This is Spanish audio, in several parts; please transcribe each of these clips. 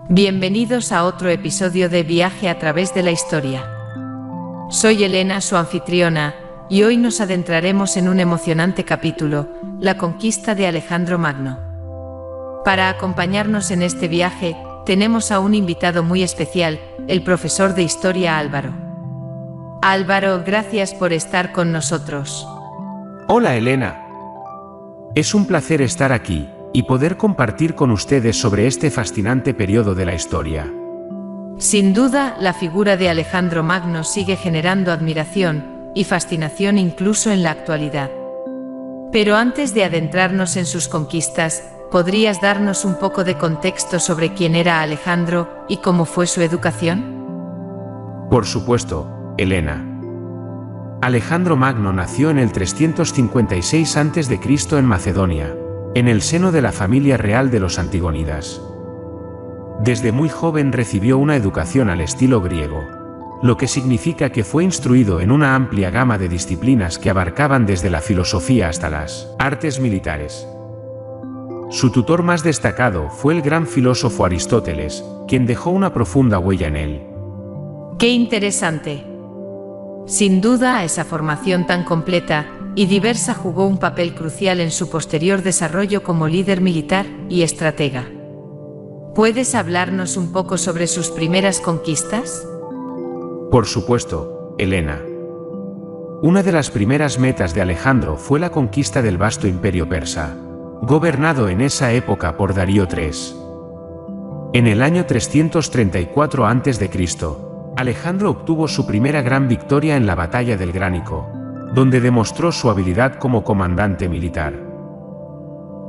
Bienvenidos a otro episodio de Viaje a través de la historia. Soy Elena, su anfitriona, y hoy nos adentraremos en un emocionante capítulo, la conquista de Alejandro Magno. Para acompañarnos en este viaje, tenemos a un invitado muy especial, el profesor de historia Álvaro. Álvaro, gracias por estar con nosotros. Hola Elena. Es un placer estar aquí y poder compartir con ustedes sobre este fascinante periodo de la historia. Sin duda, la figura de Alejandro Magno sigue generando admiración y fascinación incluso en la actualidad. Pero antes de adentrarnos en sus conquistas, ¿podrías darnos un poco de contexto sobre quién era Alejandro y cómo fue su educación? Por supuesto, Elena. Alejandro Magno nació en el 356 a.C. en Macedonia, en el seno de la familia real de los Antigónidas. Desde muy joven recibió una educación al estilo griego, lo que significa que fue instruido en una amplia gama de disciplinas que abarcaban desde la filosofía hasta las artes militares. Su tutor más destacado fue el gran filósofo Aristóteles, quien dejó una profunda huella en él. ¡Qué interesante! Sin duda, esa formación tan completa y diversa jugó un papel crucial en su posterior desarrollo como líder militar y estratega. ¿Puedes hablarnos un poco sobre sus primeras conquistas? Por supuesto, Elena. Una de las primeras metas de Alejandro fue la conquista del vasto imperio persa, gobernado en esa época por Darío III. En el año 334 a.C., Alejandro obtuvo su primera gran victoria en la batalla del Gránico, donde demostró su habilidad como comandante militar.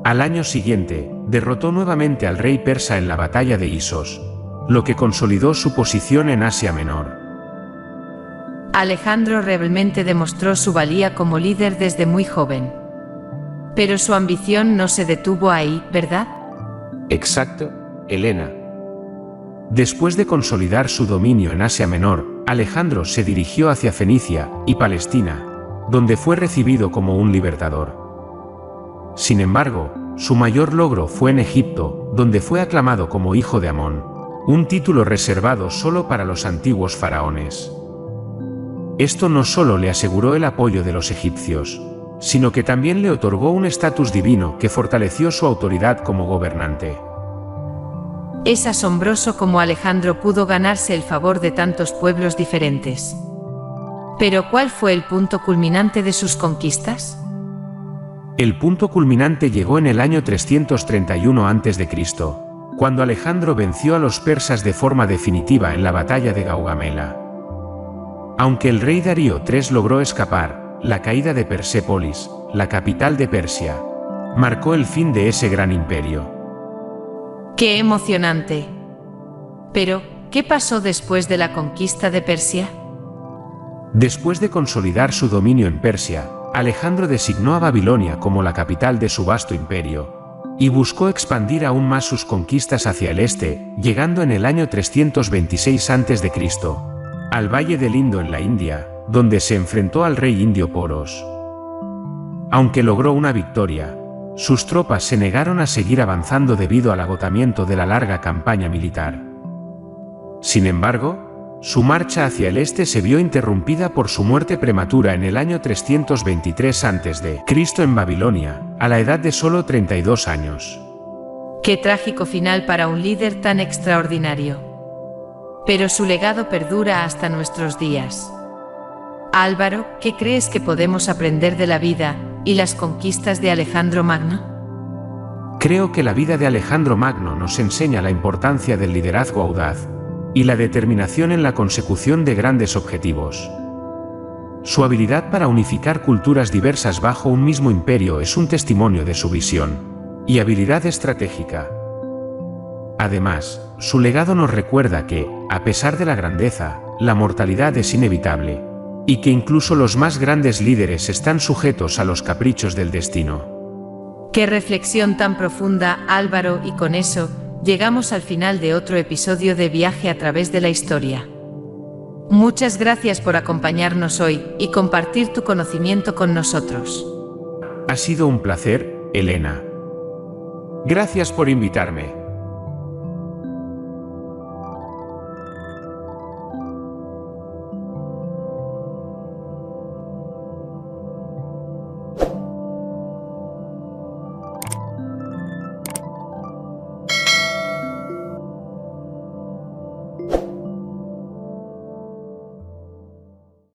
Al año siguiente, derrotó nuevamente al rey persa en la batalla de Isos, lo que consolidó su posición en Asia Menor. Alejandro realmente demostró su valía como líder desde muy joven. Pero su ambición no se detuvo ahí, ¿verdad? Exacto, Elena. Después de consolidar su dominio en Asia Menor, Alejandro se dirigió hacia Fenicia y Palestina, donde fue recibido como un libertador. Sin embargo, su mayor logro fue en Egipto, donde fue aclamado como hijo de Amón, un título reservado solo para los antiguos faraones. Esto no solo le aseguró el apoyo de los egipcios, sino que también le otorgó un estatus divino que fortaleció su autoridad como gobernante. Es asombroso cómo Alejandro pudo ganarse el favor de tantos pueblos diferentes. ¿Pero cuál fue el punto culminante de sus conquistas? El punto culminante llegó en el año 331 a.C., cuando Alejandro venció a los persas de forma definitiva en la batalla de Gaugamela. Aunque el rey Darío III logró escapar, la caída de Persépolis, la capital de Persia, marcó el fin de ese gran imperio. ¡Qué emocionante! Pero, ¿qué pasó después de la conquista de Persia? Después de consolidar su dominio en Persia, Alejandro designó a Babilonia como la capital de su vasto imperio, y buscó expandir aún más sus conquistas hacia el este, llegando en el año 326 a.C., al valle del Indo en la India, donde se enfrentó al rey indio Poros. Aunque logró una victoria, sus tropas se negaron a seguir avanzando debido al agotamiento de la larga campaña militar. Sin embargo, su marcha hacia el este se vio interrumpida por su muerte prematura en el año 323 a.C. en Babilonia, a la edad de solo 32 años. Qué trágico final para un líder tan extraordinario. Pero su legado perdura hasta nuestros días. Álvaro, ¿qué crees que podemos aprender de la vida y las conquistas de Alejandro Magno? Creo que la vida de Alejandro Magno nos enseña la importancia del liderazgo audaz y la determinación en la consecución de grandes objetivos. Su habilidad para unificar culturas diversas bajo un mismo imperio es un testimonio de su visión y habilidad estratégica. Además, su legado nos recuerda que, a pesar de la grandeza, la mortalidad es inevitable, y que incluso los más grandes líderes están sujetos a los caprichos del destino. ¡Qué reflexión tan profunda, Álvaro! Y con eso, llegamos al final de otro episodio de Viaje a través de la historia. Muchas gracias por acompañarnos hoy y compartir tu conocimiento con nosotros. Ha sido un placer, Elena. Gracias por invitarme.